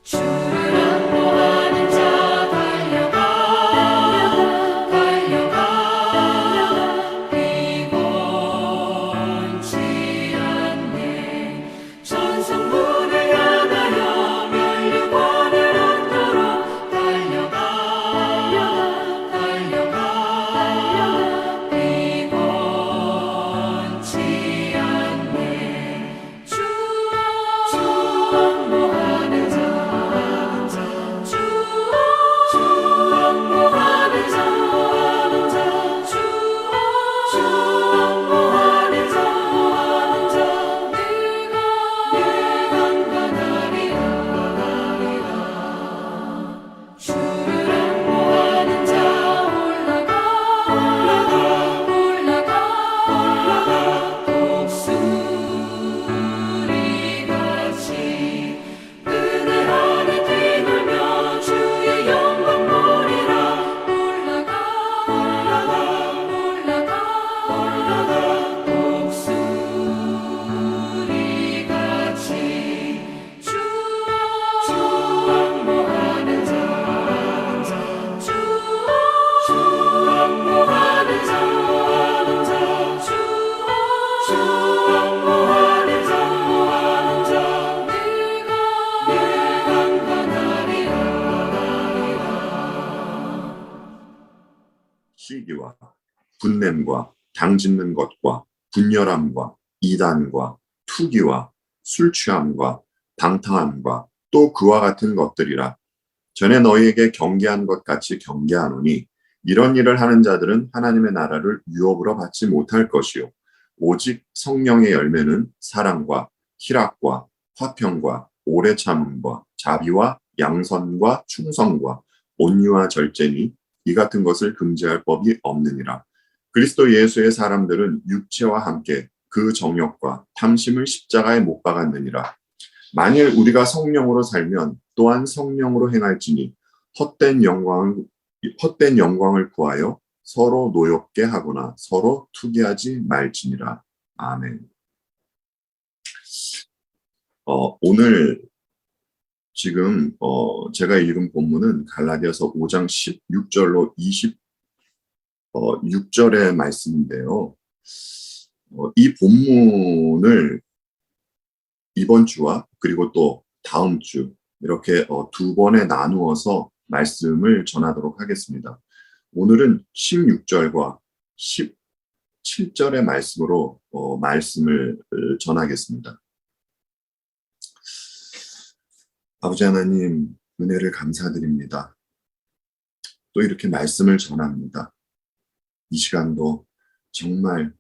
주를 안보하는 자 달려가 달려가 피곤치 않네. 천성문을 향하여 면류관을 얻도록 달려가 달려가 피곤치 않네. 주 안보하는 자 안보하는 자 안보하는 자 내가 강건하리라. 주를 안보하는 자 올라가 독수리같이 그늘 아래 뛰놀며 주의 영광 보리라. 올라가 독수리같이 주 안보하는 자 안보하는 자 안보하는 자 내가 강건하리라. 시기와 분냄과 당짓는 것과 분열함과 이단과 투기와 술 취함과 방탕함과 또 그와 같은 것들이라. 전에 너희에게 경계한 것 같이 경계하노니 이런 일을 하는 자들은 하나님의 나라를 유업으로 받지 못할 것이요 오직 성령의 열매는 사랑과 희락과 화평과 오래 참음과 자비와 양선과 충성과 온유와 절제니 이 같은 것을 금지할 법이 없느니라. 그리스도 예수의 사람들은 육체와 함께 그 정욕과 탐심을 십자가에 못 박았느니라. 만일 우리가 성령으로 살면 또한 성령으로 행할지니 헛된 영광을 구하여 서로 노엽게 하거나 서로 투기하지 말지니라. 아멘. 오늘 지금 제가 읽은 본문은 갈라디아서 5장 16절로 26절의 말씀인데요. 이 본문을 이번 주와 그리고 또 다음 주 이렇게 두 번에 나누어서 말씀을 전하도록 하겠습니다. 오늘은 16절과 17절의 말씀으로 말씀을 전하겠습니다. 아버지 하나님, 은혜를 감사드립니다. 또 이렇게 말씀을 전합니다. 이 시간도 정말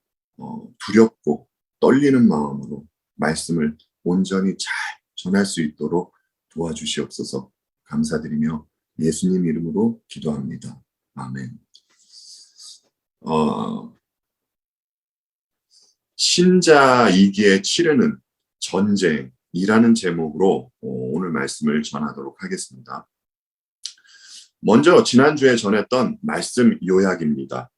두렵고 떨리는 마음으로 말씀을 온전히 잘 전할 수 있도록 도와주시옵소서. 감사드리며 예수님 이름으로 기도합니다. 아멘. 신자이기에 치르는 전쟁이라는 제목으로 오늘 말씀을 전하도록 하겠습니다. 먼저 지난주에 전했던 말씀 요약입니다.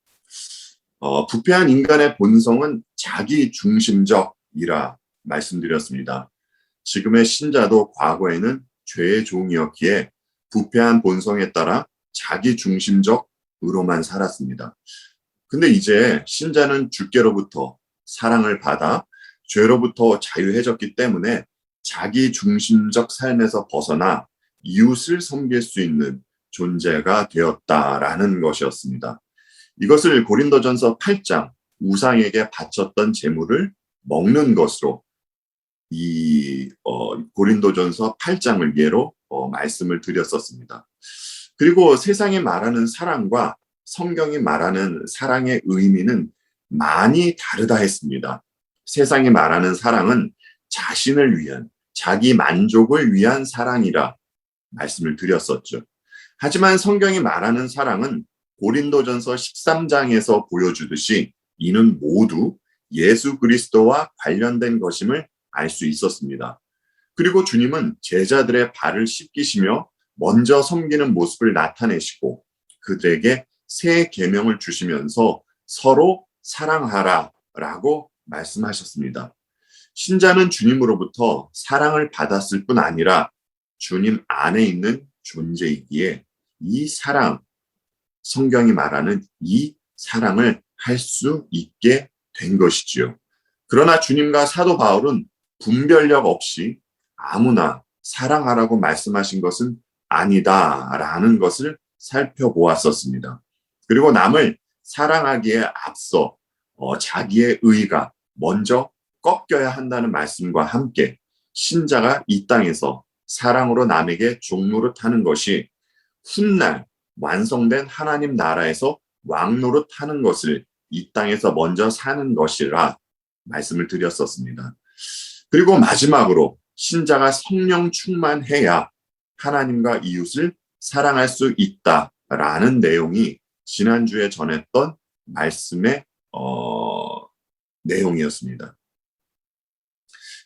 부패한 인간의 본성은 자기중심적이라 말씀드렸습니다. 지금의 신자도 과거에는 죄의 종이었기에 부패한 본성에 따라 자기중심적으로만 살았습니다. 근데 이제 신자는 주께로부터 사랑을 받아 죄로부터 자유해졌기 때문에 자기중심적 삶에서 벗어나 이웃을 섬길 수 있는 존재가 되었다라는 것이었습니다. 이것을 고린도전서 8장 우상에게 바쳤던 제물을 먹는 것으로 이 고린도전서 8장을 예로 말씀을 드렸었습니다. 그리고 세상이 말하는 사랑과 성경이 말하는 사랑의 의미는 많이 다르다 했습니다. 세상이 말하는 사랑은 자신을 위한, 자기 만족을 위한 사랑이라 말씀을 드렸었죠. 하지만 성경이 말하는 사랑은 고린도전서 13장에서 보여주듯이 이는 모두 예수 그리스도와 관련된 것임을 알 수 있었습니다. 그리고 주님은 제자들의 발을 씻기시며 먼저 섬기는 모습을 나타내시고 그들에게 새 계명을 주시면서 서로 사랑하라라고 말씀하셨습니다. 신자는 주님으로부터 사랑을 받았을 뿐 아니라 주님 안에 있는 존재이기에 이 사랑, 성경이 말하는 이 사랑을 할 수 있게 된 것이지요. 그러나 주님과 사도 바울은 분별력 없이 아무나 사랑하라고 말씀하신 것은 아니다라는 것을 살펴보았었습니다. 그리고 남을 사랑하기에 앞서 자기의 의가 먼저 꺾여야 한다는 말씀과 함께 신자가 이 땅에서 사랑으로 남에게 종노릇하는 것이 훗날 완성된 하나님 나라에서 왕노릇하는 것을 이 땅에서 먼저 사는 것이라 말씀을 드렸었습니다. 그리고 마지막으로 신자가 성령 충만해야 하나님과 이웃을 사랑할 수 있다라는 내용이 지난주에 전했던 말씀의 내용이었습니다.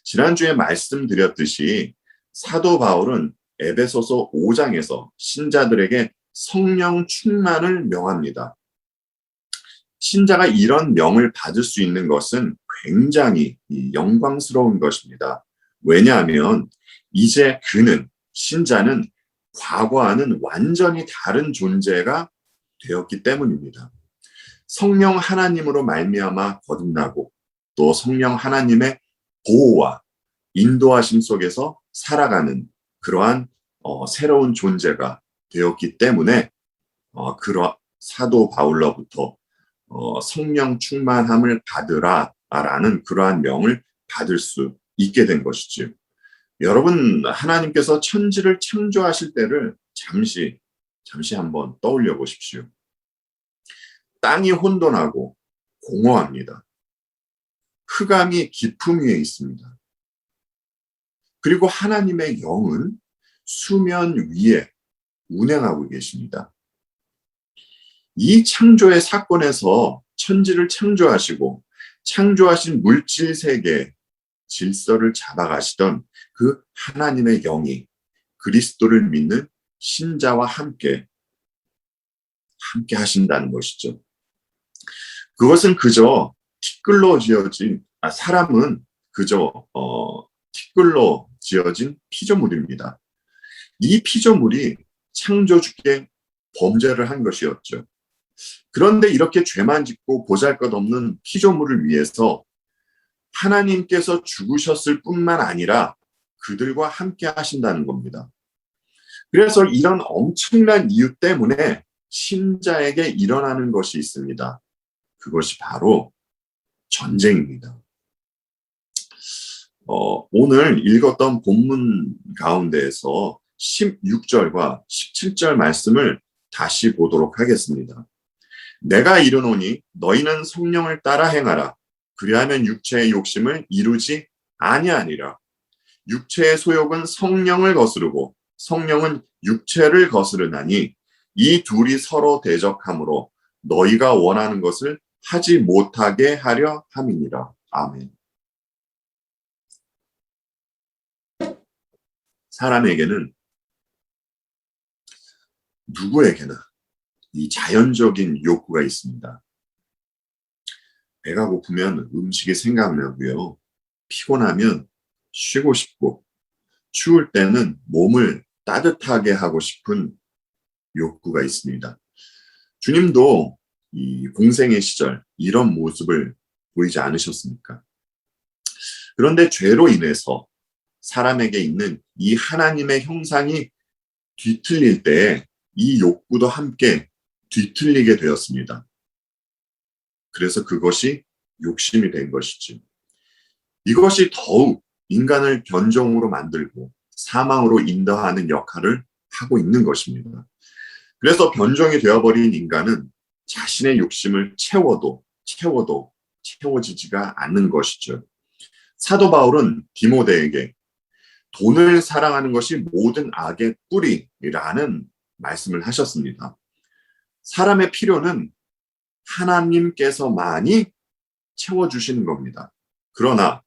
지난주에 말씀드렸듯이 사도 바울은 에베소서 5장에서 신자들에게 성령 충만을 명합니다. 신자가 이런 명을 받을 수 있는 것은 굉장히 영광스러운 것입니다. 왜냐하면 이제 신자는 과거와는 완전히 다른 존재가 되었기 때문입니다. 성령 하나님으로 말미암아 거듭나고 또 성령 하나님의 보호와 인도하심 속에서 살아가는 그러한 새로운 존재가 되었기 때문에 사도 바울로부터 성령 충만함을 받으라라는 그러한 명을 받을 수 있게 된 것이지요. 여러분, 하나님께서 천지를 창조하실 때를 잠시 한번 떠올려 보십시오. 땅이 혼돈하고 공허합니다. 흑암이 깊음 위에 있습니다. 그리고 하나님의 영은 수면 위에 운행하고 계십니다. 이 창조의 사건에서 천지를 창조하시고 창조하신 물질 세계 질서를 잡아가시던 그 하나님의 영이 그리스도를 믿는 신자와 함께 하신다는 것이죠. 그것은 그저 사람은 그저 티끌로 지어진 피조물입니다. 이 피조물이 창조주께 범죄를 한 것이었죠. 그런데 이렇게 죄만 짓고 보잘것없는 피조물을 위해서 하나님께서 죽으셨을 뿐만 아니라 그들과 함께 하신다는 겁니다. 그래서 이런 엄청난 이유 때문에 신자에게 일어나는 것이 있습니다. 그것이 바로 전쟁입니다. 오늘 읽었던 본문 가운데에서 16절과 17절 말씀을 다시 보도록 하겠습니다. 내가 이르노니 너희는 성령을 따라 행하라. 그리하면 육체의 욕심을 이루지 아니하니라. 육체의 소욕은 성령을 거스르고 성령은 육체를 거스르나니 이 둘이 서로 대적하므로 너희가 원하는 것을 하지 못하게 하려 함이니라. 아멘. 사람에게는 누구에게나 이 자연적인 욕구가 있습니다. 배가 고프면 음식이 생각나고요. 피곤하면 쉬고 싶고, 추울 때는 몸을 따뜻하게 하고 싶은 욕구가 있습니다. 주님도 이 공생의 시절 이런 모습을 보이지 않으셨습니까? 그런데 죄로 인해서 사람에게 있는 이 하나님의 형상이 뒤틀릴 때 이 욕구도 함께 뒤틀리게 되었습니다. 그래서 그것이 욕심이 된 것이지. 이것이 더욱 인간을 변종으로 만들고 사망으로 인도하는 역할을 하고 있는 것입니다. 그래서 변종이 되어버린 인간은 자신의 욕심을 채워도 채워지지가 않는 것이죠. 사도 바울은 디모데에게 돈을 사랑하는 것이 모든 악의 뿌리라는 말씀을 하셨습니다. 사람의 필요는 하나님께서만이 채워주시는 겁니다. 그러나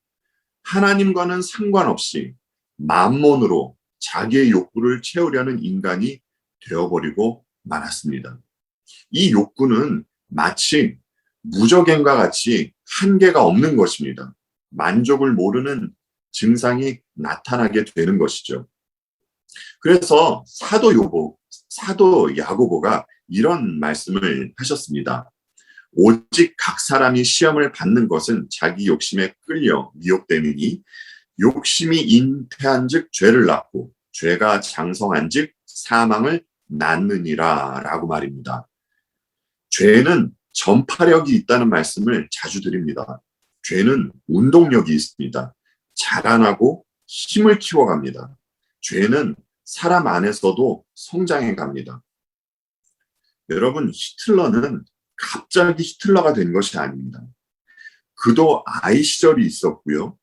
하나님과는 상관없이 만몬으로 자기의 욕구를 채우려는 인간이 되어버리고 말았습니다. 이 욕구는 마치 무적행과 같이 한계가 없는 것입니다. 만족을 모르는 증상이 나타나게 되는 것이죠. 그래서 사도 야고보가 이런 말씀을 하셨습니다. 오직 각 사람이 시험을 받는 것은 자기 욕심에 끌려 미혹됨이니 욕심이 잉태한즉 죄를 낳고 죄가 장성한즉 사망을 낳느니라 라고 말입니다. 죄는 전파력이 있다는 말씀을 자주 드립니다. 죄는 운동력이 있습니다. 자라나고 힘을 키워갑니다. 죄는 사람 안에서도 성장해 갑니다. 여러분, 히틀러는 갑자기 히틀러가 된 것이 아닙니다. 그도 아이 시절이 있었고요.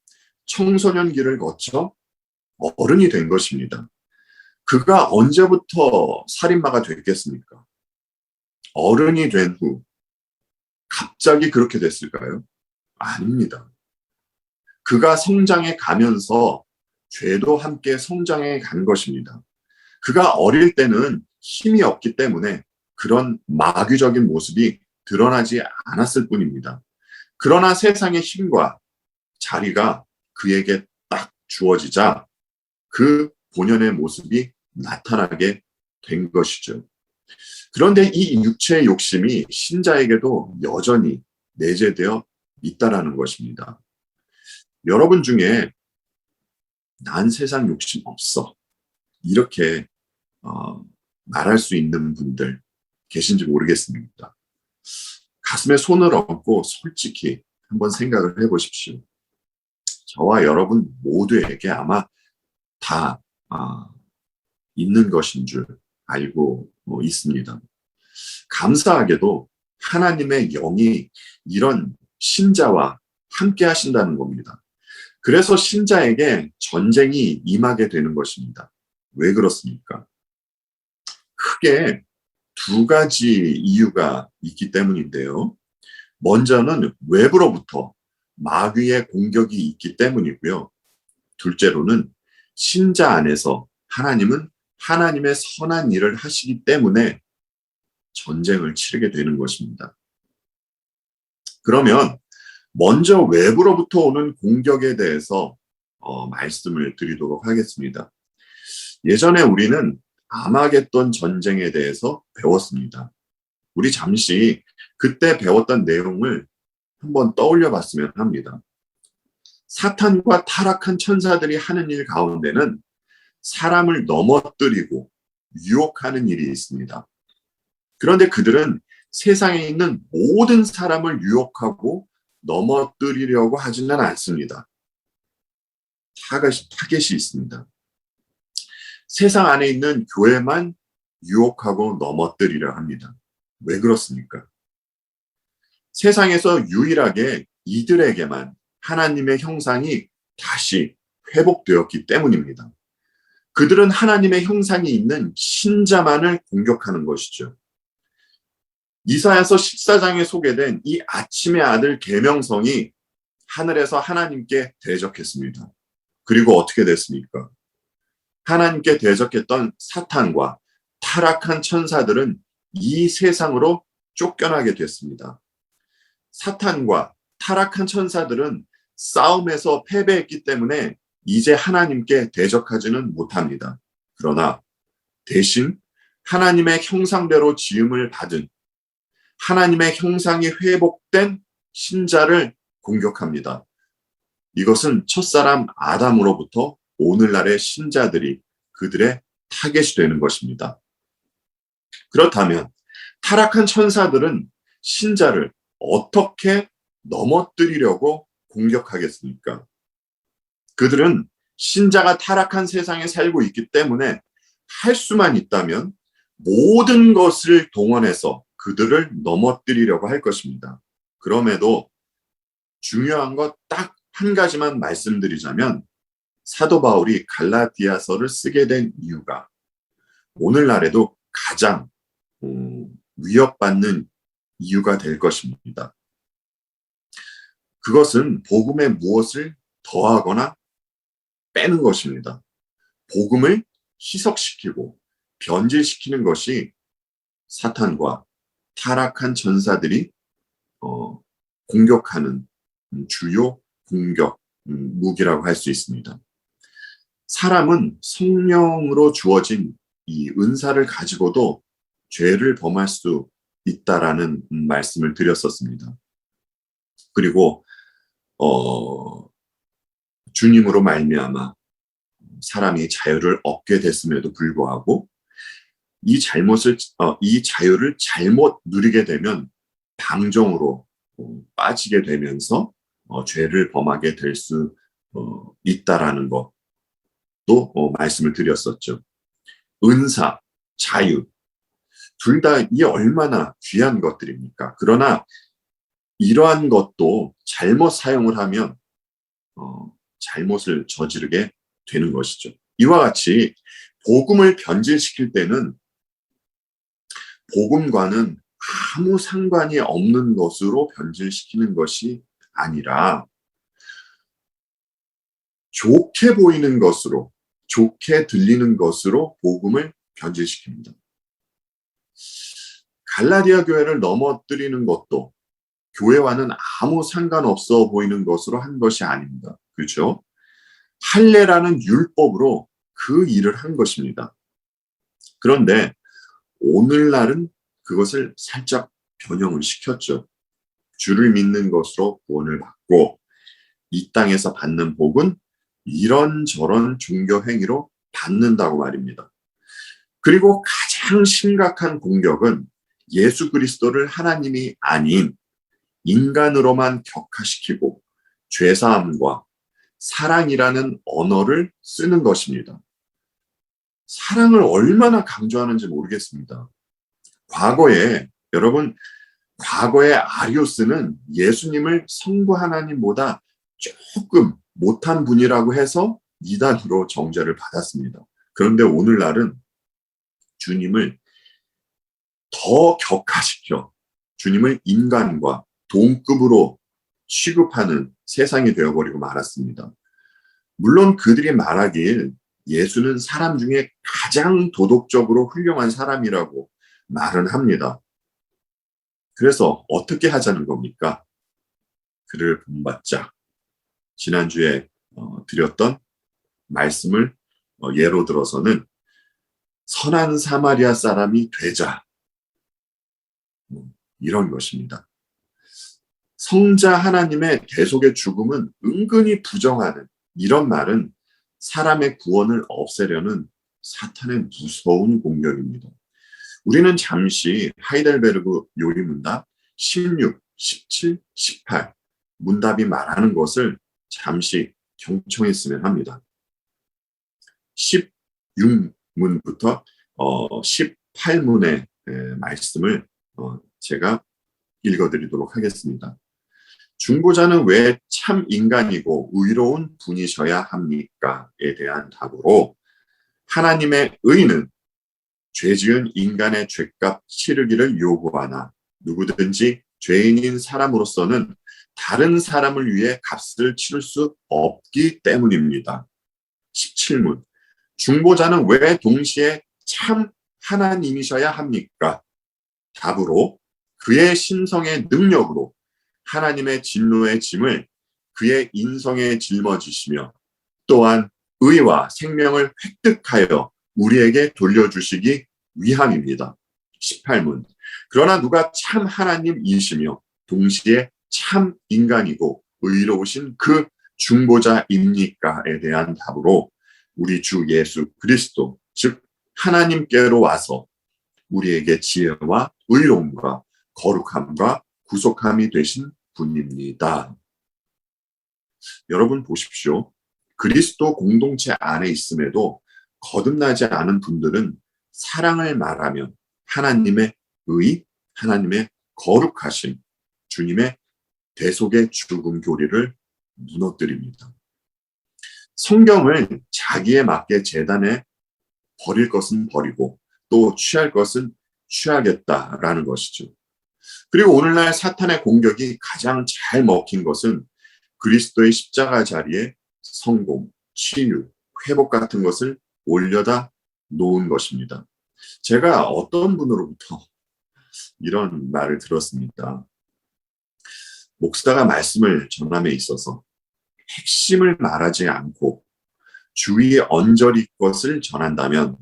청소년기를 거쳐 어른이 된 것입니다. 그가 언제부터 살인마가 됐겠습니까? 어른이 된 후 갑자기 그렇게 됐을까요? 아닙니다. 그가 성장해 가면서 죄도 함께 성장해 간 것입니다. 그가 어릴 때는 힘이 없기 때문에 그런 마귀적인 모습이 드러나지 않았을 뿐입니다. 그러나 세상의 힘과 자리가 그에게 딱 주어지자 그 본연의 모습이 나타나게 된 것이죠. 그런데 이 육체의 욕심이 신자에게도 여전히 내재되어 있다라는 것입니다. 여러분 중에 난 세상 욕심 없어 이렇게 말할 수 있는 분들 계신지 모르겠습니다. 가슴에 손을 얹고 솔직히 한번 생각을 해보십시오. 저와 여러분 모두에게 아마 다 있는 것인 줄 알고 있습니다. 감사하게도 하나님의 영이 이런 신자와 함께 하신다는 겁니다. 그래서 신자에게 전쟁이 임하게 되는 것입니다. 왜 그렇습니까? 크게 두 가지 이유가 있기 때문인데요. 먼저는 외부로부터 마귀의 공격이 있기 때문이고요. 둘째로는 신자 안에서 하나님은 하나님의 선한 일을 하시기 때문에 전쟁을 치르게 되는 것입니다. 그러면 먼저 외부로부터 오는 공격에 대해서 말씀을 드리도록 하겠습니다. 예전에 우리는 아마겟돈 전쟁에 대해서 배웠습니다. 우리 잠시 그때 배웠던 내용을 한번 떠올려 봤으면 합니다. 사탄과 타락한 천사들이 하는 일 가운데는 사람을 넘어뜨리고 유혹하는 일이 있습니다. 그런데 그들은 세상에 있는 모든 사람을 유혹하고 넘어뜨리려고 하지는 않습니다. 타겟이 있습니다. 세상 안에 있는 교회만 유혹하고 넘어뜨리려 합니다. 왜 그렇습니까? 세상에서 유일하게 이들에게만 하나님의 형상이 다시 회복되었기 때문입니다. 그들은 하나님의 형상이 있는 신자만을 공격하는 것이죠. 이사야서 14장에 소개된 이 아침의 아들 계명성이 하늘에서 하나님께 대적했습니다. 그리고 어떻게 됐습니까? 하나님께 대적했던 사탄과 타락한 천사들은 이 세상으로 쫓겨나게 됐습니다. 사탄과 타락한 천사들은 싸움에서 패배했기 때문에 이제 하나님께 대적하지는 못합니다. 그러나 대신 하나님의 형상대로 지음을 받은 하나님의 형상이 회복된 신자를 공격합니다. 이것은 첫사람 아담으로부터 오늘날의 신자들이 그들의 타겟이 되는 것입니다. 그렇다면 타락한 천사들은 신자를 어떻게 넘어뜨리려고 공격하겠습니까? 그들은 신자가 타락한 세상에 살고 있기 때문에 할 수만 있다면 모든 것을 동원해서 그들을 넘어뜨리려고 할 것입니다. 그럼에도 중요한 것 딱 한 가지만 말씀드리자면 사도 바울이 갈라디아서를 쓰게 된 이유가 오늘날에도 가장 위협받는 이유가 될 것입니다. 그것은 복음에 무엇을 더하거나 빼는 것입니다. 복음을 희석시키고 변질시키는 것이 사탄과 타락한 전사들이 공격하는 주요 공격 무기라고 할 수 있습니다. 사람은 성령으로 주어진 이 은사를 가지고도 죄를 범할 수 있다라는 말씀을 드렸었습니다. 그리고 주님으로 말미암아 사람이 자유를 얻게 됐음에도 불구하고 이 자유를 잘못 누리게 되면 방종으로 빠지게 되면서 죄를 범하게 될 수 있다라는 것도 말씀을 드렸었죠. 은사, 자유, 둘 다 이 얼마나 귀한 것들입니까? 그러나 이러한 것도 잘못 사용을 하면 잘못을 저지르게 되는 것이죠. 이와 같이 복음을 변질시킬 때는 복음과는 아무 상관이 없는 것으로 변질시키는 것이 아니라 좋게 보이는 것으로, 좋게 들리는 것으로 복음을 변질시킵니다. 갈라디아 교회를 넘어뜨리는 것도 교회와는 아무 상관없어 보이는 것으로 한 것이 아닙니다. 그렇죠? 할례라는 율법으로 그 일을 한 것입니다. 그런데 오늘날은 그것을 살짝 변형을 시켰죠. 주를 믿는 것으로 구원을 받고 이 땅에서 받는 복은 이런저런 종교 행위로 받는다고 말입니다. 그리고 가장 심각한 공격은 예수 그리스도를 하나님이 아닌 인간으로만 격화시키고 죄사함과 사랑이라는 언어를 쓰는 것입니다. 사랑을 얼마나 강조하는지 모르겠습니다. 여러분, 과거에 아리우스는 예수님을 성부 하나님보다 조금 못한 분이라고 해서 이단으로 정죄를 받았습니다. 그런데 오늘날은 주님을 더 격화시켜 주님을 인간과 동급으로 취급하는 세상이 되어버리고 말았습니다. 물론 그들이 말하길 예수는 사람 중에 가장 도덕적으로 훌륭한 사람이라고 말은 합니다. 그래서 어떻게 하자는 겁니까? 그를 본받자. 지난주에 드렸던 말씀을 예로 들어서는 선한 사마리아 사람이 되자. 이런 것입니다. 성자 하나님의 대속의 죽음은 은근히 부정하는 이런 말은 사람의 구원을 없애려는 사탄의 무서운 공격입니다. 우리는 잠시 하이델베르그 요리문답 16, 17, 18 문답이 말하는 것을 잠시 경청했으면 합니다. 16문부터 18문의 말씀을 제가 읽어드리도록 하겠습니다. 중보자는 왜 참 인간이고 의로운 분이셔야 합니까?에 대한 답으로 하나님의 의는 죄 지은 인간의 죄값 치르기를 요구하나 누구든지 죄인인 사람으로서는 다른 사람을 위해 값을 치를 수 없기 때문입니다. 17문 중보자는 왜 동시에 참 하나님이셔야 합니까? 답으로 그의 신성의 능력으로 하나님의 진노의 짐을 그의 인성에 짊어지시며 또한 의와 생명을 획득하여 우리에게 돌려주시기 위함입니다. 18문 그러나 누가 참 하나님이시며 동시에 참 인간이고 의로우신 그 중보자입니까?에 대한 답으로 우리 주 예수 그리스도 즉 하나님께로 와서 우리에게 지혜와 의로움과 거룩함과 구속함이 되신 분입니다. 여러분 보십시오. 그리스도 공동체 안에 있음에도 거듭나지 않은 분들은 사랑을 말하면 하나님의 의, 하나님의 거룩하심, 주님의 대속의 죽음 교리를 무너뜨립니다. 성경을 자기에 맞게 제단에 버릴 것은 버리고 또 취할 것은 취하겠다라는 것이죠. 그리고 오늘날 사탄의 공격이 가장 잘 먹힌 것은 그리스도의 십자가 자리에 성공, 치유, 회복 같은 것을 올려다 놓은 것입니다. 제가 어떤 분으로부터 이런 말을 들었습니다. 목사가 말씀을 전함에 있어서 핵심을 말하지 않고 주위에 언저리 것을 전한다면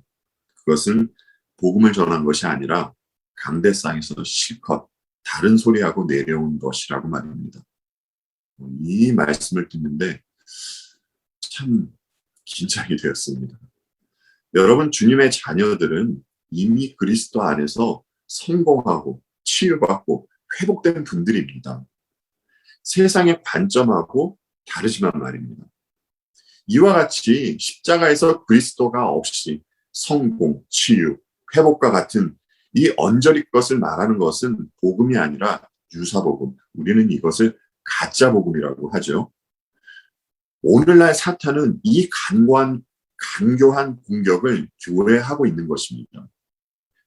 그것은 복음을 전한 것이 아니라 강대상에서 실컷 다른 소리하고 내려온 것이라고 말입니다. 이 말씀을 듣는데 참 긴장이 되었습니다. 여러분, 주님의 자녀들은 이미 그리스도 안에서 성공하고 치유받고 회복된 분들입니다. 세상의 관점하고 다르지만 말입니다. 이와 같이 십자가에서 그리스도가 없이 성공, 치유, 회복과 같은 이 언저리 것을 말하는 것은 복음이 아니라 유사복음. 우리는 이것을 가짜복음이라고 하죠. 오늘날 사탄은 이 간교한 공격을 교회하고 있는 것입니다.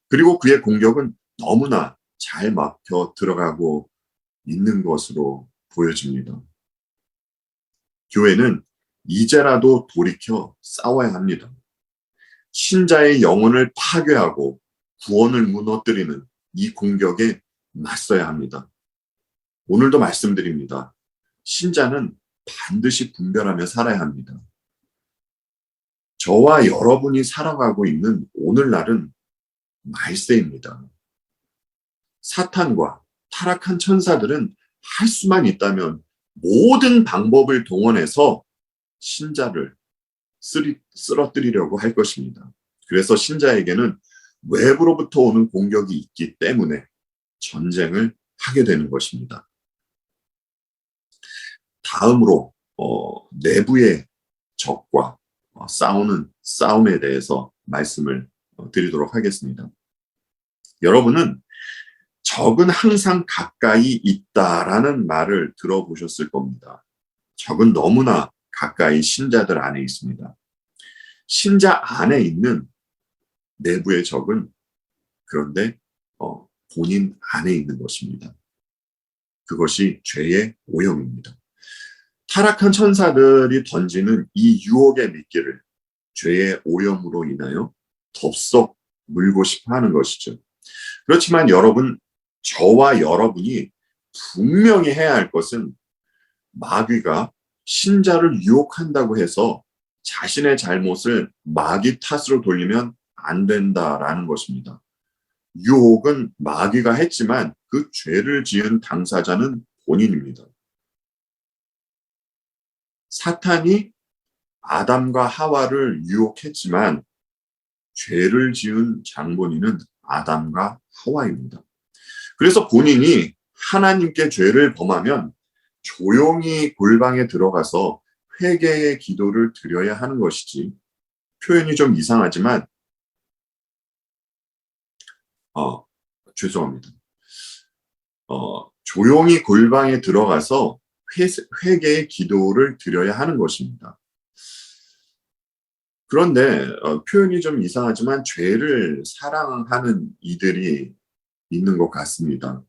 그리고 그의 공격은 너무나 잘 막혀 들어가고 있는 것으로 보여집니다. 교회는 이제라도 돌이켜 싸워야 합니다. 신자의 영혼을 파괴하고 구원을 무너뜨리는 이 공격에 맞서야 합니다. 오늘도 말씀드립니다. 신자는 반드시 분별하며 살아야 합니다. 저와 여러분이 살아가고 있는 오늘날은 말세입니다. 사탄과 타락한 천사들은 할 수만 있다면 모든 방법을 동원해서 신자를 쓰러뜨리려고 할 것입니다. 그래서 신자에게는 외부로부터 오는 공격이 있기 때문에 전쟁을 하게 되는 것입니다. 다음으로 내부의 적과 싸우는 싸움에 대해서 말씀을 드리도록 하겠습니다. 여러분은 적은 항상 가까이 있다라는 말을 들어보셨을 겁니다. 적은 너무나 가까이 신자들 안에 있습니다. 신자 안에 있는 내부의 적은 그런데 본인 안에 있는 것입니다. 그것이 죄의 오염입니다. 타락한 천사들이 던지는 이 유혹의 미끼를 죄의 오염으로 인하여 덥석 물고 싶어 하는 것이죠. 그렇지만 여러분, 저와 여러분이 분명히 해야 할 것은 마귀가 신자를 유혹한다고 해서 자신의 잘못을 마귀 탓으로 돌리면 안 된다라는 것입니다. 유혹은 마귀가 했지만 그 죄를 지은 당사자는 본인입니다. 사탄이 아담과 하와를 유혹했지만 죄를 지은 장본인은 아담과 하와입니다. 그래서 본인이 하나님께 죄를 범하면 조용히 골방에 들어가서 회개의 기도를 드려야 하는 것이지, 표현이 좀 이상하지만 죄송합니다. 조용히 골방에 들어가서 회개의 기도를 드려야 하는 것입니다. 그런데 표현이 좀 이상하지만 죄를 사랑하는 이들이 있는 것 같습니다.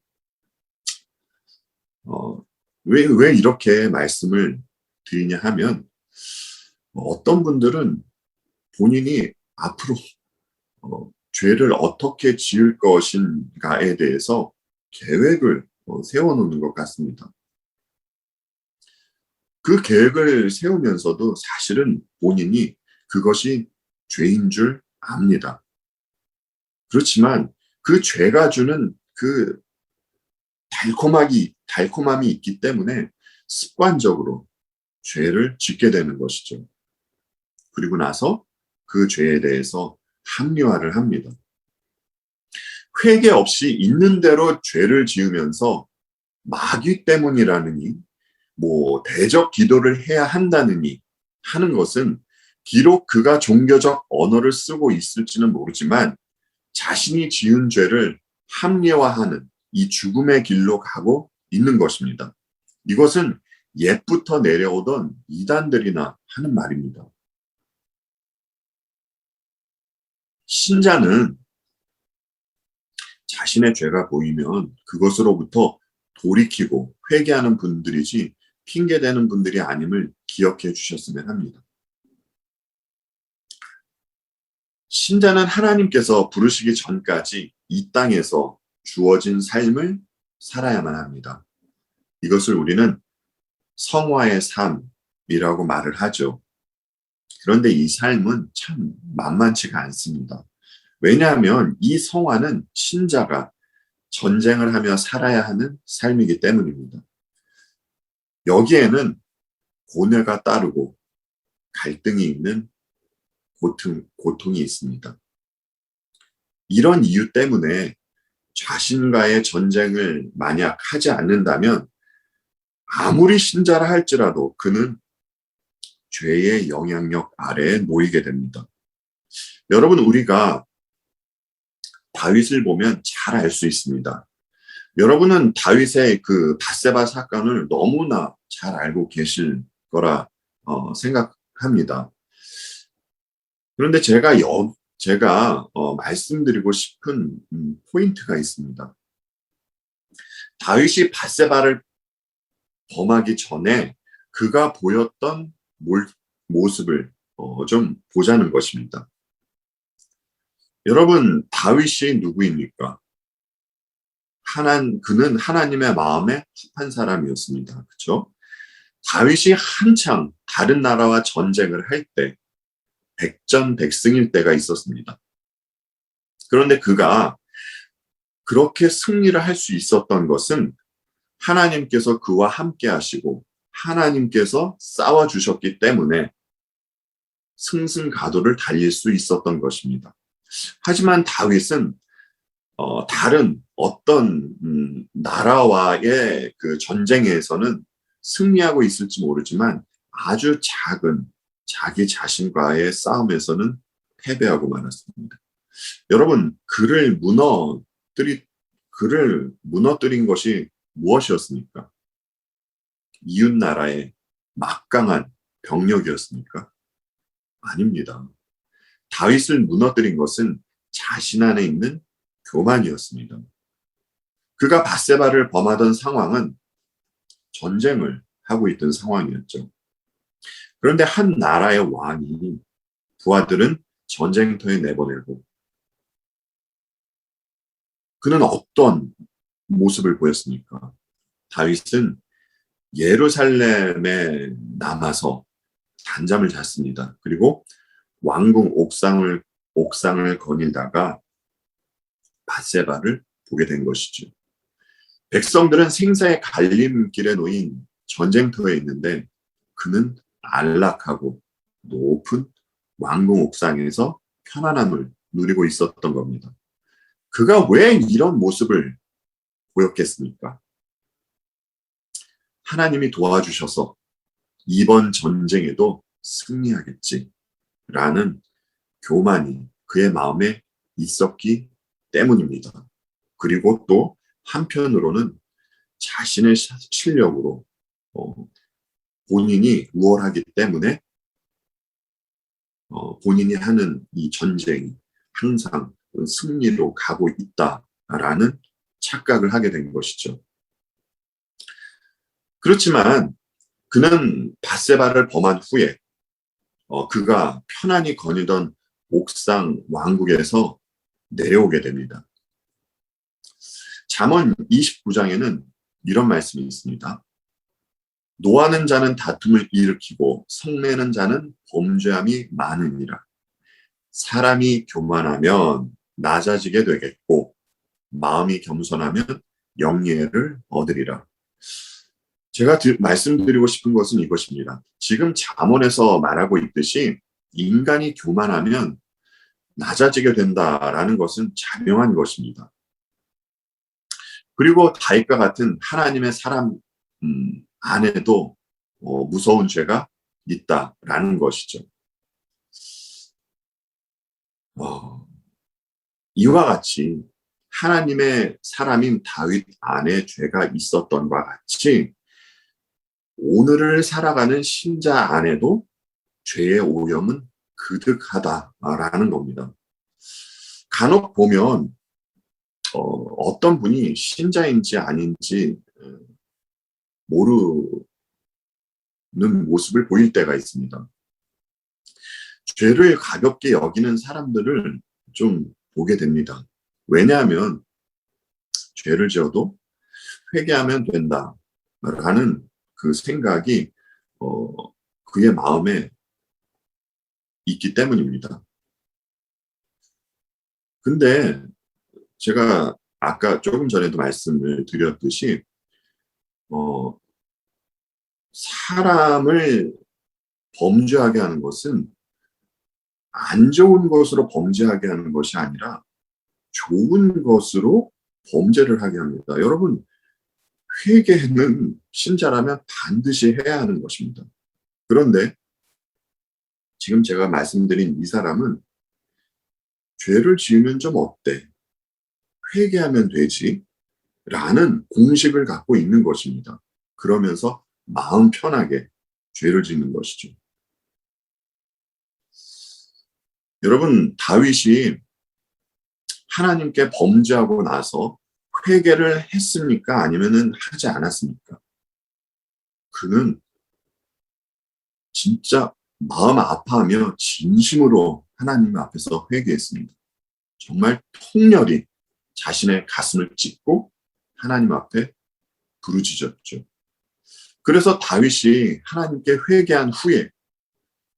왜 이렇게 말씀을 드리냐 하면 어떤 분들은 본인이 앞으로 죄를 어떻게 지을 것인가에 대해서 계획을 세워놓는 것 같습니다. 그 계획을 세우면서도 사실은 본인이 그것이 죄인 줄 압니다. 그렇지만 그 죄가 주는 그 달콤함이 있기 때문에 습관적으로 죄를 짓게 되는 것이죠. 그리고 나서 그 죄에 대해서 합리화를 합니다. 회개 없이 있는 대로 죄를 지으면서 마귀 때문이라느니 대적 기도를 해야 한다느니 하는 것은 비록 그가 종교적 언어를 쓰고 있을지는 모르지만 자신이 지은 죄를 합리화하는 이 죽음의 길로 가고 있는 것입니다. 이것은 옛부터 내려오던 이단들이나 하는 말입니다. 신자는 자신의 죄가 보이면 그것으로부터 돌이키고 회개하는 분들이지 핑계대는 분들이 아님을 기억해 주셨으면 합니다. 신자는 하나님께서 부르시기 전까지 이 땅에서 주어진 삶을 살아야만 합니다. 이것을 우리는 성화의 삶이라고 말을 하죠. 그런데 이 삶은 참 만만치가 않습니다. 왜냐하면 이 성화는 신자가 전쟁을 하며 살아야 하는 삶이기 때문입니다. 여기에는 고뇌가 따르고 갈등이 있는 고통이 있습니다. 이런 이유 때문에 자신과의 전쟁을 만약 하지 않는다면 아무리 신자라 할지라도 그는 죄의 영향력 아래에 놓이게 됩니다. 여러분, 우리가 다윗을 보면 잘 알 수 있습니다. 여러분은 다윗의 그 밧세바 사건을 너무나 잘 알고 계실 거라 생각합니다. 그런데 제가 말씀드리고 싶은 포인트가 있습니다. 다윗이 밧세바를 범하기 전에 그가 보였던 모습을 좀 보자는 것입니다. 여러분, 다윗이 누구입니까? 그는 하나님의 마음에 합한 사람이었습니다. 그렇죠? 다윗이 한창 다른 나라와 전쟁을 할 때 백전백승일 때가 있었습니다. 그런데 그가 그렇게 승리를 할 수 있었던 것은 하나님께서 그와 함께 하시고 하나님께서 싸워주셨기 때문에 승승가도를 달릴 수 있었던 것입니다. 하지만 다윗은 다른 어떤 나라와의 그 전쟁에서는 승리하고 있을지 모르지만 아주 작은 자기 자신과의 싸움에서는 패배하고 말았습니다. 여러분, 그를 무너뜨린 것이 무엇이었습니까? 이웃 나라의 막강한 병력이었습니까? 아닙니다. 다윗을 무너뜨린 것은 자신 안에 있는 교만이었습니다. 그가 밧세바를 범하던 상황은 전쟁을 하고 있던 상황이었죠. 그런데 한 나라의 왕이 부하들은 전쟁터에 내보내고 그는 어떤 모습을 보였습니까? 다윗은 예루살렘에 남아서 단잠을 잤습니다. 그리고 왕궁 옥상을 거닐다가 밧세바를 보게 된 것이죠. 백성들은 생사의 갈림길에 놓인 전쟁터에 있는데 그는 안락하고 높은 왕궁 옥상에서 편안함을 누리고 있었던 겁니다. 그가 왜 이런 모습을 보였겠습니까? 하나님이 도와주셔서 이번 전쟁에도 승리하겠지라는 교만이 그의 마음에 있었기 때문입니다. 그리고 또 한편으로는 자신의 실력으로 본인이 우월하기 때문에 본인이 하는 이 전쟁이 항상 승리로 가고 있다라는 착각을 하게 된 것이죠. 그렇지만 그는 밧세바를 범한 후에 그가 편안히 거니던 옥상 왕국에서 내려오게 됩니다. 잠언 29장에는 이런 말씀이 있습니다. 노하는 자는 다툼을 일으키고 성내는 자는 범죄함이 많으니라. 사람이 교만하면 낮아지게 되겠고 마음이 겸손하면 영예를 얻으리라. 제가 말씀드리고 싶은 것은 이것입니다. 지금 잠언에서 말하고 있듯이 인간이 교만하면 낮아지게 된다라는 것은 자명한 것입니다. 그리고 다윗과 같은 하나님의 사람 안에도 무서운 죄가 있다라는 것이죠. 이와 같이 하나님의 사람인 다윗 안에 죄가 있었던과 같이 오늘을 살아가는 신자 안에도 죄의 오염은 그득하다라는 겁니다. 간혹 보면 어떤 분이 신자인지 아닌지 모르는 모습을 보일 때가 있습니다. 죄를 가볍게 여기는 사람들을 좀 보게 됩니다. 왜냐하면 죄를 지어도 회개하면 된다라는 그 생각이 그의 마음에 있기 때문입니다. 근데 제가 아까 조금 전에도 말씀을 드렸듯이 어, 사람을 범죄하게 하는 것은 안 좋은 것으로 범죄하게 하는 것이 아니라 좋은 것으로 범죄를 하게 합니다. 여러분, 회개는 신자라면 반드시 해야 하는 것입니다. 그런데 지금 제가 말씀드린 이 사람은 죄를 지으면 좀 어때? 회개하면 되지? 라는 공식을 갖고 있는 것입니다. 그러면서 마음 편하게 죄를 짓는 것이죠. 여러분, 다윗이 하나님께 범죄하고 나서 회개를 했습니까? 아니면은 하지 않았습니까? 그는 진짜 마음 아파하며 진심으로 하나님 앞에서 회개했습니다. 정말 통렬히 자신의 가슴을 찢고 하나님 앞에 부르짖었죠. 그래서 다윗이 하나님께 회개한 후에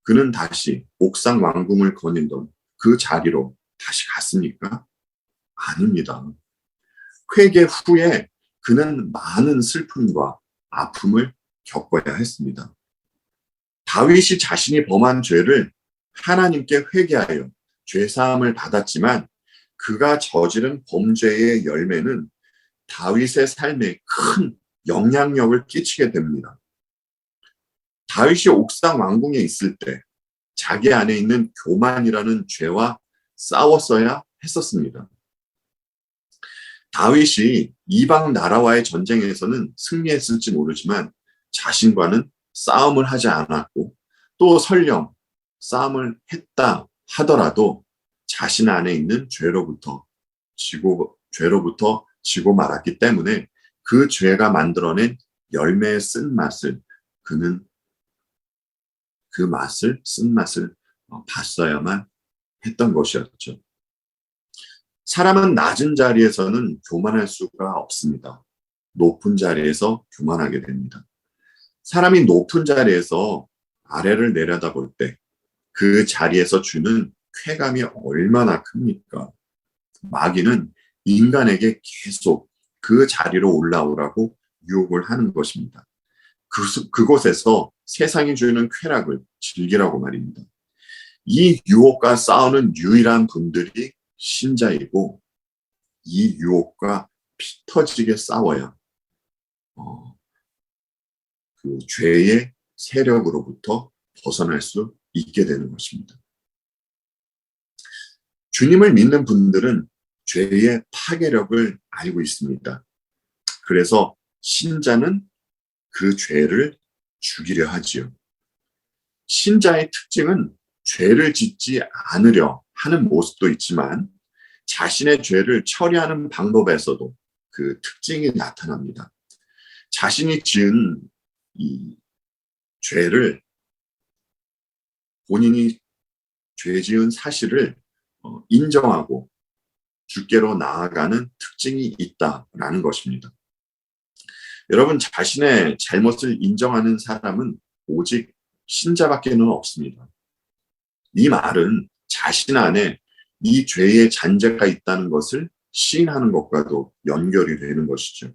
그는 다시 옥상 왕궁을 거닐던 그 자리로 다시 갔습니까? 아닙니다. 회개 후에 그는 많은 슬픔과 아픔을 겪어야 했습니다. 다윗이 자신이 범한 죄를 하나님께 회개하여 죄사함을 받았지만 그가 저지른 범죄의 열매는 다윗의 삶에 큰 영향력을 끼치게 됩니다. 다윗이 옥상 왕궁에 있을 때 자기 안에 있는 교만이라는 죄와 싸웠어야 했었습니다. 다윗이 이방 나라와의 전쟁에서는 승리했을지 모르지만 자신과는 싸움을 하지 않았고 또 설령 싸움을 했다 하더라도 자신 안에 있는 죄로부터 지고 말았기 때문에 그 죄가 만들어낸 열매의 쓴맛을 그는 그 쓴맛을 봤어야만 했던 것이었죠. 사람은 낮은 자리에서는 교만할 수가 없습니다. 높은 자리에서 교만하게 됩니다. 사람이 높은 자리에서 아래를 내려다볼 때 그 자리에서 주는 쾌감이 얼마나 큽니까? 마귀는 인간에게 계속 그 자리로 올라오라고 유혹을 하는 것입니다. 그곳에서 세상이 주는 쾌락을 즐기라고 말입니다. 이 유혹과 싸우는 유일한 분들이 신자이고 이 유혹과 피 터지게 싸워야 그 죄의 세력으로부터 벗어날 수 있게 되는 것입니다. 주님을 믿는 분들은 죄의 파괴력을 알고 있습니다. 그래서 신자는 그 죄를 죽이려 하지요. 신자의 특징은 죄를 짓지 않으려 하는 모습도 있지만 자신의 죄를 처리하는 방법에서도 그 특징이 나타납니다. 자신이 지은 이 죄를 본인이 죄 지은 사실을 인정하고 주께로 나아가는 특징이 있다라는 것입니다. 여러분, 자신의 잘못을 인정하는 사람은 오직 신자밖에는 없습니다. 이 말은 자신 안에 이 죄의 잔재가 있다는 것을 시인하는 것과도 연결이 되는 것이죠.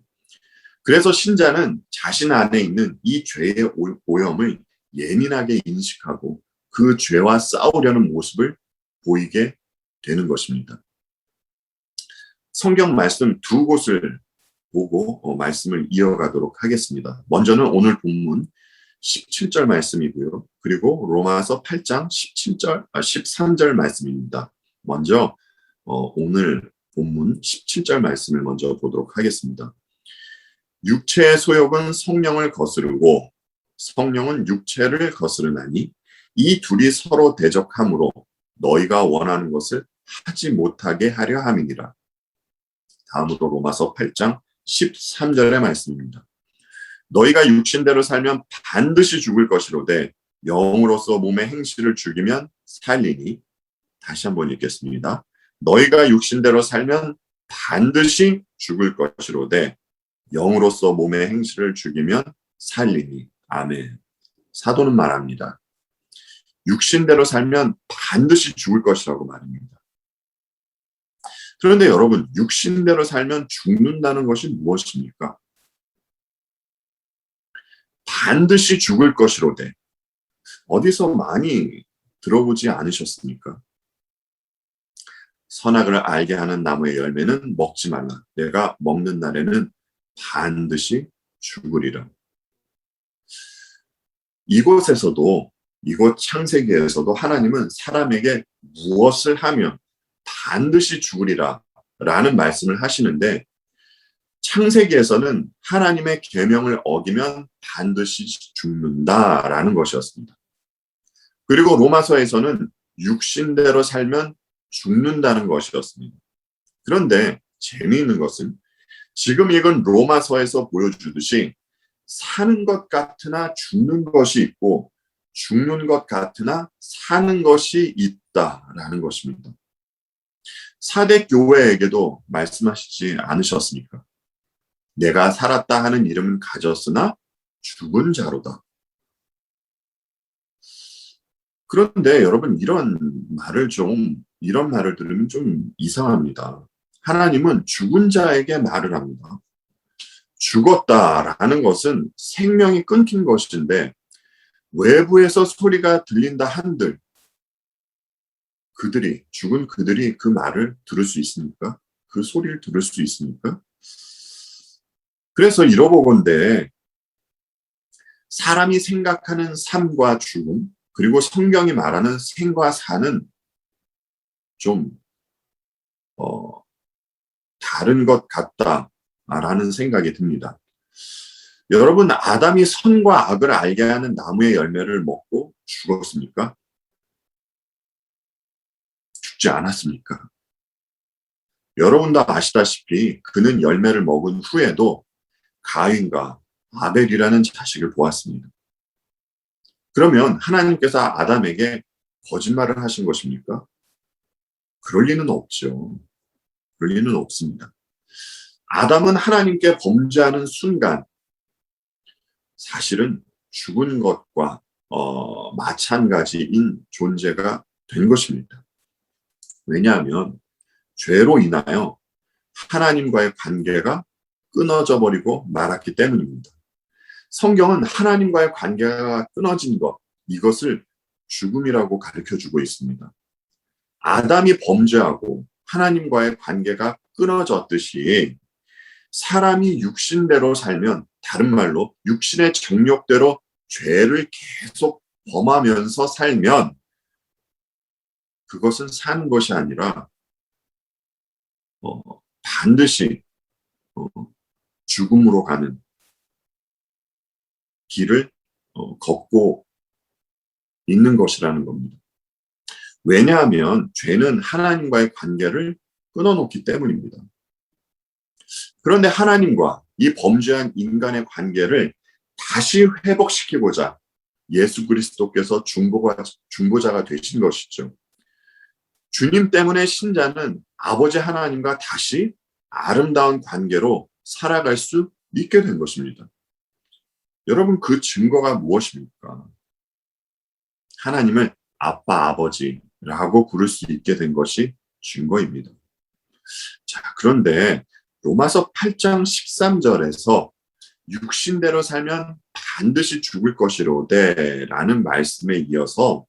그래서 신자는 자신 안에 있는 이 죄의 오염을 예민하게 인식하고 그 죄와 싸우려는 모습을 보이게 되는 것입니다. 성경 말씀 두 곳을 보고 말씀을 이어가도록 하겠습니다. 먼저는 오늘 본문 17절 말씀이고요. 그리고 로마서 8장 13절 말씀입니다. 먼저 오늘 본문 17절 말씀을 먼저 보도록 하겠습니다. 육체의 소욕은 성령을 거스르고 성령은 육체를 거스르나니 이 둘이 서로 대적함으로 너희가 원하는 것을 하지 못하게 하려 함이니라. 다음으로 로마서 8장 13절의 말씀입니다. 너희가 육신대로 살면 반드시 죽을 것이로되 영으로서 몸의 행실을 죽이면 살리니. 다시 한번 읽겠습니다. 너희가 육신대로 살면 반드시 죽을 것이로되 영으로서 몸의 행실을 죽이면 살리니. 아멘. 사도는 말합니다. 육신대로 살면 반드시 죽을 것이라고 말합니다. 그런데 여러분, 육신대로 살면 죽는다는 것이 무엇입니까? 반드시 죽을 것이로되 어디서 많이 들어보지 않으셨습니까? 선악을 알게 하는 나무의 열매는 먹지 말라. 내가 먹는 날에는 반드시 죽으리라. 이곳 창세기에서도 하나님은 사람에게 무엇을 하면 반드시 죽으리라 라는 말씀을 하시는데, 창세기에서는 하나님의 계명을 어기면 반드시 죽는다라는 것이었습니다. 그리고 로마서에서는 육신대로 살면 죽는다는 것이었습니다. 그런데 재미있는 것은 지금 읽은 로마서에서 보여주듯이 사는 것 같으나 죽는 것이 있고 죽는 것 같으나 사는 것이 있다라는 것입니다. 사대 교회에게도 말씀하시지 않으셨습니까? 내가 살았다 하는 이름은 가졌으나 죽은 자로다. 그런데 여러분, 이런 말을 들으면 좀 이상합니다. 하나님은 죽은 자에게 말을 합니다. 죽었다라는 것은 생명이 끊긴 것인데 외부에서 소리가 들린다 한들 죽은 그들이 그 말을 들을 수 있습니까? 그 소리를 들을 수 있습니까? 그래서 이러보건대 사람이 생각하는 삶과 죽음, 그리고 성경이 말하는 생과 사는 좀 다른 것 같다라는 생각이 듭니다. 여러분, 아담이 선과 악을 알게 하는 나무의 열매를 먹고 죽었습니까? 죽지 않았습니까? 여러분도 아시다시피 그는 열매를 먹은 후에도 가인과 아벨이라는 자식을 보았습니다. 그러면 하나님께서 아담에게 거짓말을 하신 것입니까? 그럴 리는 없죠. 그럴 리는 없습니다. 아담은 하나님께 범죄하는 순간 사실은 죽은 것과 마찬가지인 존재가 된 것입니다. 왜냐하면 죄로 인하여 하나님과의 관계가 끊어져 버리고 말았기 때문입니다. 성경은 하나님과의 관계가 끊어진 것, 이것을 죽음이라고 가르쳐주고 있습니다. 아담이 범죄하고 하나님과의 관계가 끊어졌듯이 사람이 육신대로 살면, 다른 말로 육신의 정욕대로 죄를 계속 범하면서 살면 그것은 사는 것이 아니라 반드시 죽음으로 가는 길을 걷고 있는 것이라는 겁니다. 왜냐하면 죄는 하나님과의 관계를 끊어놓기 때문입니다. 그런데 하나님과 이 범죄한 인간의 관계를 다시 회복시키고자 예수 그리스도께서 중보자가 되신 것이죠. 주님 때문에 신자는 아버지 하나님과 다시 아름다운 관계로 살아갈 수 있게 된 것입니다. 여러분, 그 증거가 무엇입니까? 하나님을 아빠, 아버지라고 부를 수 있게 된 것이 증거입니다. 자, 그런데 로마서 8장 13절에서 육신대로 살면 반드시 죽을 것이로되 라는 말씀에 이어서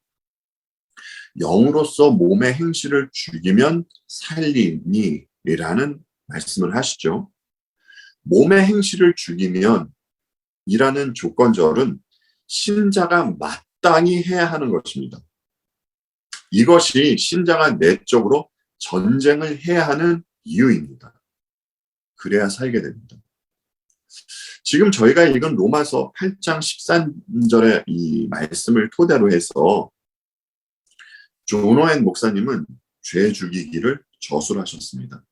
영으로서 몸의 행실을 죽이면 살리니 라는 말씀을 하시죠. 몸의 행실을 죽이면 이라는 조건절은 신자가 마땅히 해야 하는 것입니다. 이것이 신자가 내적으로 전쟁을 해야 하는 이유입니다. 그래야 살게 됩니다. 지금 저희가 읽은 로마서 8장 13절의 이 말씀을 토대로 해서 존 오웬 목사님은 죄 죽이기를 저술하셨습니다.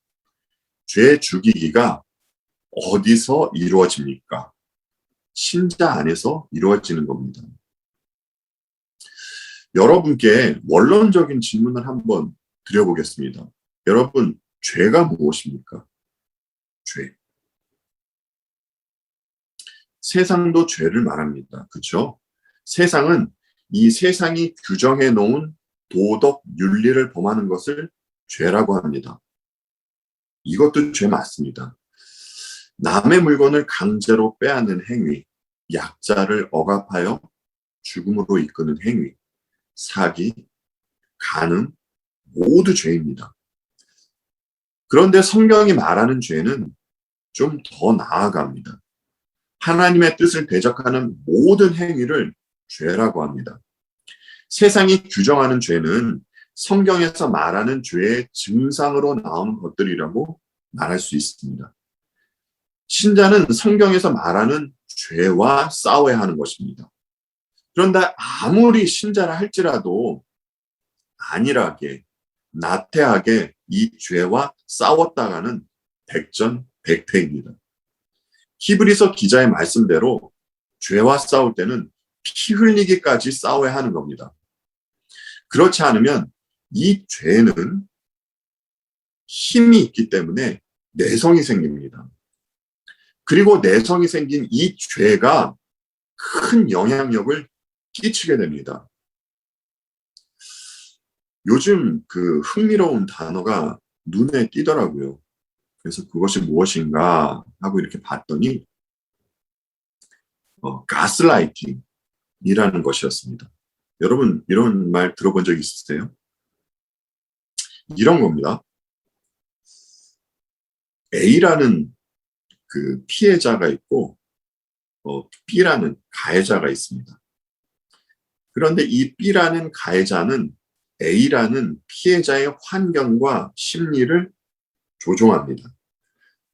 죄 죽이기가 어디서 이루어집니까? 신자 안에서 이루어지는 겁니다. 여러분께 원론적인 질문을 한번 드려보겠습니다. 여러분, 죄가 무엇입니까? 죄. 세상도 죄를 말합니다. 그렇죠? 세상은 이 세상이 규정해 놓은 도덕 윤리를 범하는 것을 죄라고 합니다. 이것도 죄 맞습니다. 남의 물건을 강제로 빼앗는 행위, 약자를 억압하여 죽음으로 이끄는 행위, 사기, 간음, 모두 죄입니다. 그런데 성경이 말하는 죄는 좀 더 나아갑니다. 하나님의 뜻을 대적하는 모든 행위를 죄라고 합니다. 세상이 규정하는 죄는 성경에서 말하는 죄의 증상으로 나오는 것들이라고 말할 수 있습니다. 신자는 성경에서 말하는 죄와 싸워야 하는 것입니다. 그런데 아무리 신자라 할지라도 안일하게, 나태하게 이 죄와 싸웠다가는 백전백패입니다. 히브리서 기자의 말씀대로 죄와 싸울 때는 피 흘리기까지 싸워야 하는 겁니다. 그렇지 않으면 이 죄는 힘이 있기 때문에 내성이 생깁니다. 그리고 내성이 생긴 이 죄가 큰 영향력을 끼치게 됩니다. 요즘 그 흥미로운 단어가 눈에 띄더라고요. 그래서 그것이 무엇인가 하고 이렇게 봤더니 가스라이팅이라는 것이었습니다. 여러분 이런 말 들어본 적 있으세요? 이런 겁니다. A라는 그 피해자가 있고 B라는 가해자가 있습니다. 그런데 이 B라는 가해자는 A라는 피해자의 환경과 심리를 조종합니다.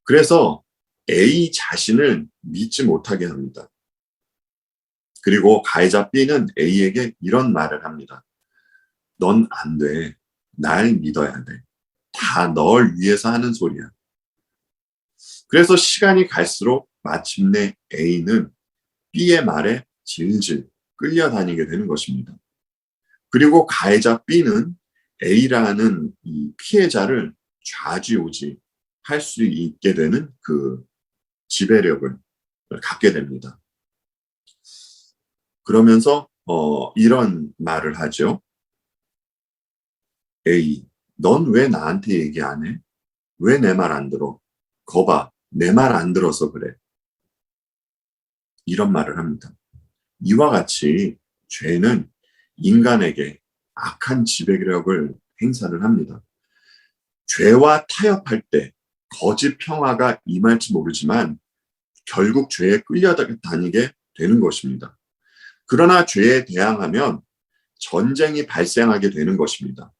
그래서 A 자신을 믿지 못하게 합니다. 그리고 가해자 B는 A에게 이런 말을 합니다. 넌 안 돼. 날 믿어야 돼. 다 널 위해서 하는 소리야. 그래서 시간이 갈수록 마침내 A는 B의 말에 질질 끌려다니게 되는 것입니다. 그리고 가해자 B는 A라는 이 피해자를 좌지우지 할 수 있게 되는 그 지배력을 갖게 됩니다. 그러면서 이런 말을 하죠. A, 넌 왜 나한테 얘기 안 해? 왜 내 말 안 들어? 거봐, 내 말 안 들어서 그래. 이런 말을 합니다. 이와 같이 죄는 인간에게 악한 지배력을 행사를 합니다. 죄와 타협할 때 거짓 평화가 임할지 모르지만 결국 죄에 끌려다니게 되는 것입니다. 그러나 죄에 대항하면 전쟁이 발생하게 되는 것입니다.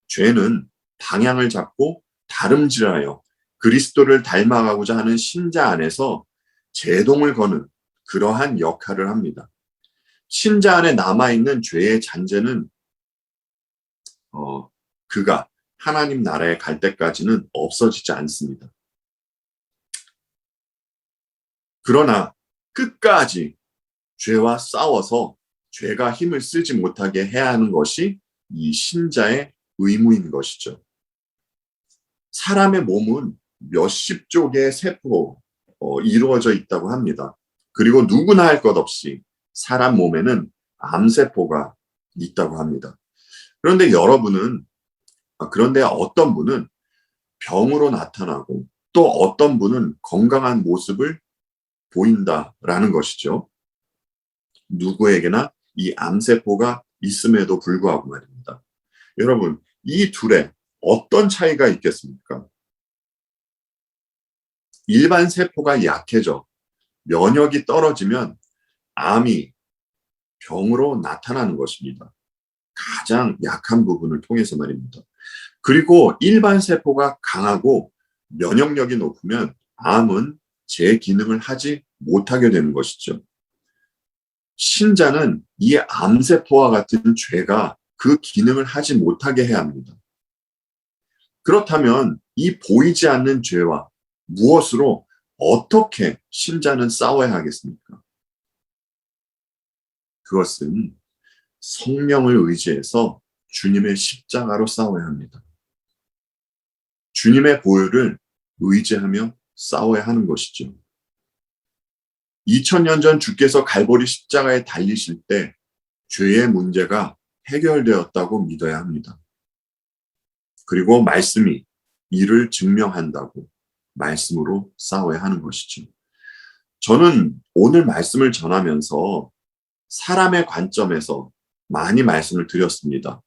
죄는 방향을 잡고 다름질하여 그리스도를 닮아가고자 하는 신자 안에서 제동을 거는 그러한 역할을 합니다. 신자 안에 남아있는 죄의 잔재는 그가 하나님 나라에 갈 때까지는 없어지지 않습니다. 그러나 끝까지 죄와 싸워서 죄가 힘을 쓰지 못하게 해야 하는 것이 이 신자의 의무인 것이죠. 사람의 몸은 몇십 쪽의 세포로 이루어져 있다고 합니다. 그리고 누구나 할 것 없이 사람 몸에는 암세포가 있다고 합니다. 그런데 그런데 어떤 분은 병으로 나타나고 또 어떤 분은 건강한 모습을 보인다라는 것이죠. 누구에게나 이 암세포가 있음에도 불구하고 말입니다. 여러분, 이 둘에 어떤 차이가 있겠습니까? 일반 세포가 약해져 면역이 떨어지면 암이 병으로 나타나는 것입니다. 가장 약한 부분을 통해서 말입니다. 그리고 일반 세포가 강하고 면역력이 높으면 암은 제 기능을 하지 못하게 되는 것이죠. 신자는 이 암세포와 같은 죄가 그 기능을 하지 못하게 해야 합니다. 그렇다면 이 보이지 않는 죄와 무엇으로 어떻게 신자는 싸워야 하겠습니까? 그것은 성령을 의지해서 주님의 십자가로 싸워야 합니다. 주님의 보혈을 의지하며 싸워야 하는 것이죠. 2000년 전 주께서 갈보리 십자가에 달리실 때 죄의 문제가 해결되었다고 믿어야 합니다. 그리고 말씀이 이를 증명한다고 말씀으로 싸워야 하는 것이죠. 저는 오늘 말씀을 전하면서 사람의 관점에서 많이 말씀을 드렸습니다.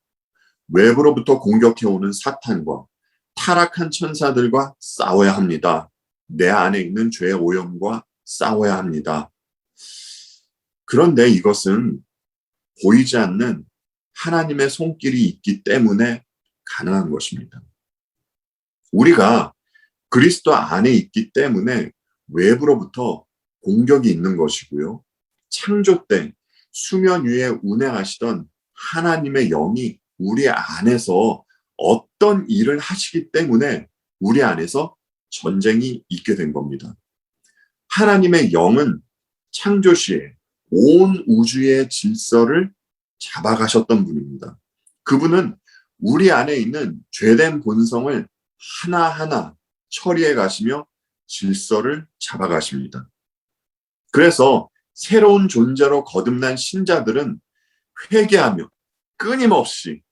외부로부터 공격해오는 사탄과 타락한 천사들과 싸워야 합니다. 내 안에 있는 죄의 오염과 싸워야 합니다. 그런데 이것은 보이지 않는 하나님의 손길이 있기 때문에 가능한 것입니다. 우리가 그리스도 안에 있기 때문에 외부로부터 공격이 있는 것이고요. 창조 때 수면 위에 운행하시던 하나님의 영이 우리 안에서 어떤 일을 하시기 때문에 우리 안에서 전쟁이 있게 된 겁니다. 하나님의 영은 창조 시에 온 우주의 질서를 잡아가셨던 분입니다. 그분은 우리 안에 있는 죄된 본성을 하나하나 처리해 가시며 질서를 잡아가십니다. 그래서 새로운 존재로 거듭난 신자들은 회개하며 끊임없이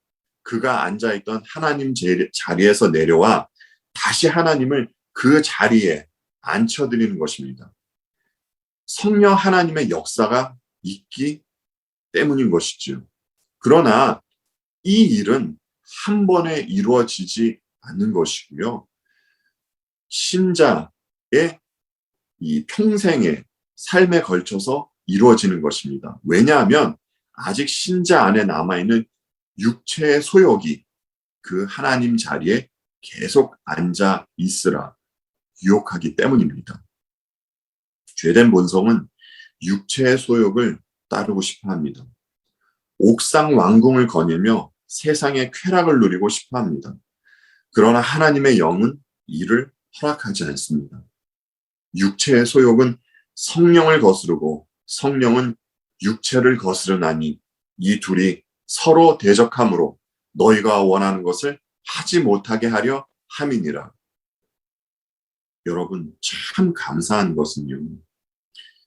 그가 앉아있던 하나님 자리에서 내려와 다시 하나님을 그 자리에 앉혀드리는 것입니다. 성령 하나님의 역사가 있기 때문인 것이죠. 그러나 이 일은 한 번에 이루어지지 않는 것이고요. 신자의 이 평생의 삶에 걸쳐서 이루어지는 것입니다. 왜냐하면 아직 신자 안에 남아있는 육체의 소욕이 그 하나님 자리에 계속 앉아 있으라 유혹하기 때문입니다. 죄된 본성은 육체의 소욕을 따르고 싶어 합니다. 옥상 왕궁을 거닐며 세상의 쾌락을 누리고 싶어 합니다. 그러나 하나님의 영은 이를 허락하지 않습니다. 육체의 소욕은 성령을 거스르고 성령은 육체를 거스르나니 이 둘이 서로 대적함으로 너희가 원하는 것을 하지 못하게 하려 함이니라. 여러분, 참 감사한 것은요.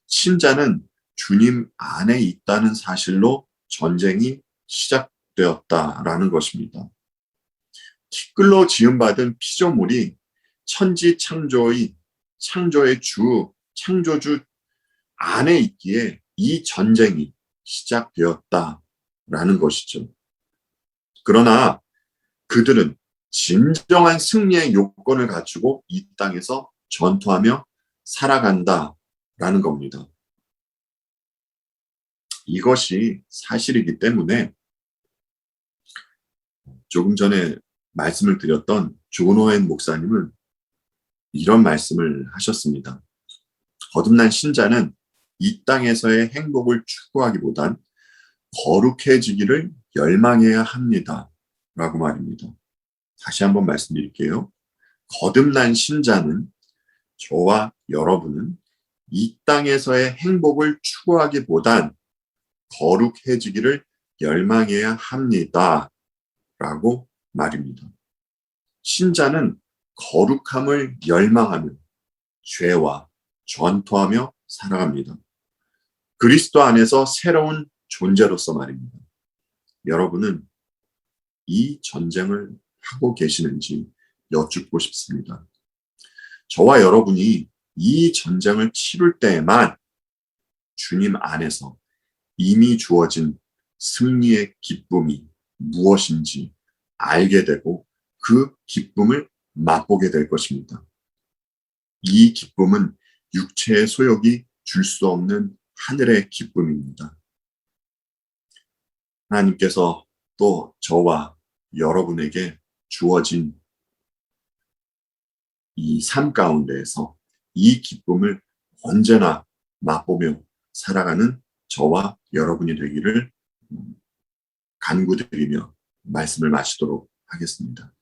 신자는 주님 안에 있다는 사실로 전쟁이 시작되었다라는 것입니다. 티끌로 지음받은 피조물이 천지 창조의 창조주 안에 있기에 이 전쟁이 시작되었다라는 것이죠. 그러나 그들은 진정한 승리의 요건을 갖추고 이 땅에서 전투하며 살아간다라는 겁니다. 이것이 사실이기 때문에 조금 전에 말씀을 드렸던 존 오웬 목사님은 이런 말씀을 하셨습니다. 거듭난 신자는 이 땅에서의 행복을 추구하기보단 거룩해지기를 열망해야 합니다. 라고 말입니다. 다시 한번 말씀드릴게요. 거듭난 신자는 저와 여러분은 이 땅에서의 행복을 추구하기보단 거룩해지기를 열망해야 합니다. 라고 말입니다. 신자는 거룩함을 열망하며 죄와 전투하며 살아갑니다. 그리스도 안에서 새로운 존재로서 말입니다. 여러분은 이 전쟁을 하고 계시는지 여쭙고 싶습니다. 저와 여러분이 이 전쟁을 치룰 때에만 주님 안에서 이미 주어진 승리의 기쁨이 무엇인지 알게 되고 그 기쁨을 맛보게 될 것입니다. 이 기쁨은 육체의 소욕이 줄 수 없는 하늘의 기쁨입니다. 하나님께서 또 저와 여러분에게 주어진 이 삶 가운데에서 이 기쁨을 언제나 맛보며 살아가는 저와 여러분이 되기를 간구드리며 말씀을 마치도록 하겠습니다.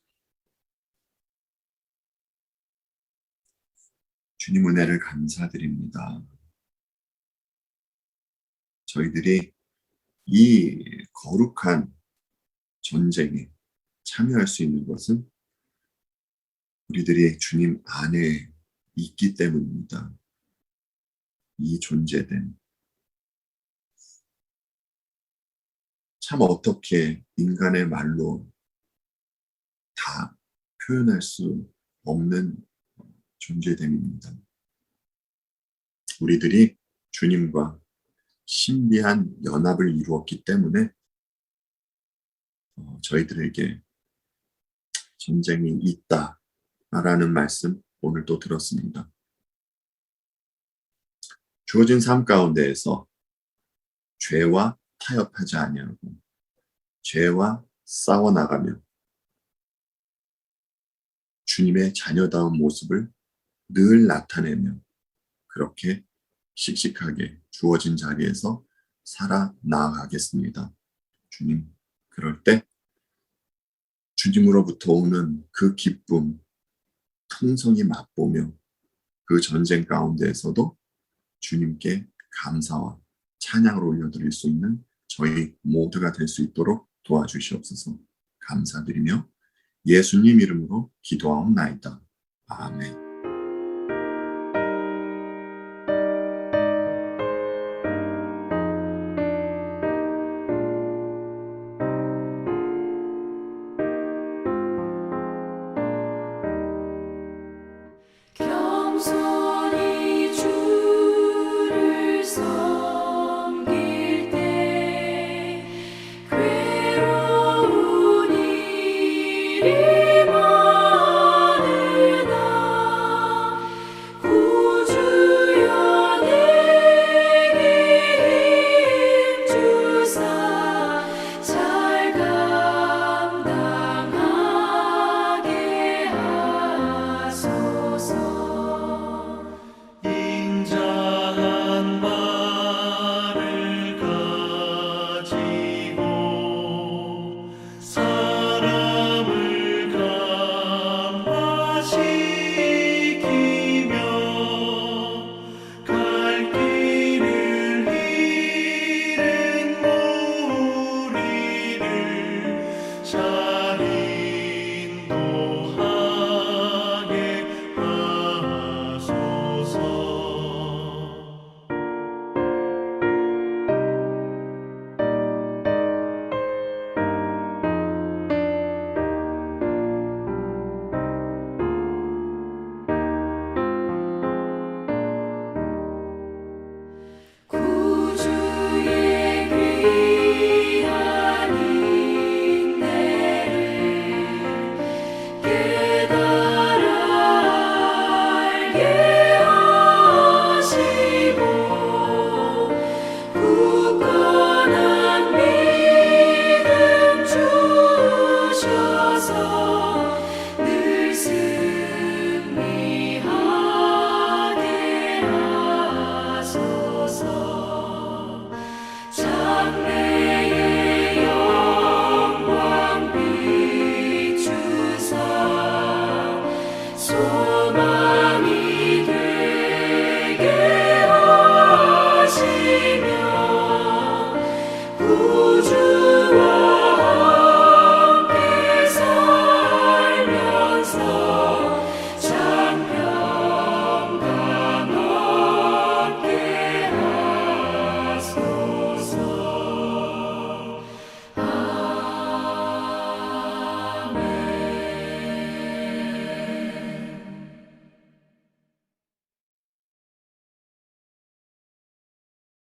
주님 은혜를 감사드립니다. 저희들이 이 거룩한 전쟁에 참여할 수 있는 것은 우리들이 주님 안에 있기 때문입니다. 이 존재된 참 어떻게 인간의 말로 다 표현할 수 없는 존재됨입니다. 우리들이 주님과 신비한 연합을 이루었기 때문에 저희들에게 전쟁이 있다라는 말씀 오늘 또 들었습니다. 주어진 삶 가운데에서 죄와 타협하지 아니하고 죄와 싸워나가며 주님의 자녀다운 모습을 늘 나타내며 그렇게 씩씩하게 주어진 자리에서 살아나가겠습니다. 주님, 그럴 때 주님으로부터 오는 그 기쁨, 통성이 맛보며 그 전쟁 가운데에서도 주님께 감사와 찬양을 올려드릴 수 있는 저희 모두가 될 수 있도록 도와주시옵소서. 감사드리며 예수님 이름으로 기도하옵나이다. 아멘. 겸손히 주를 섬길 때 괴로운 일이 많으나 구주여 내게 힘 주사 잘 감당하게 하소서. 인자한 말을 가지고 사람을 감화시키며 갈 길을 잃은 무리를 잘 인도하게 하소서. 구주의 귀한 인내를 깨달아 알게 하시고 굳건한 믿음 주셔서 늘 승리하게 하소서. 장래의 영광 비추사 소망이 되게 하시며 구주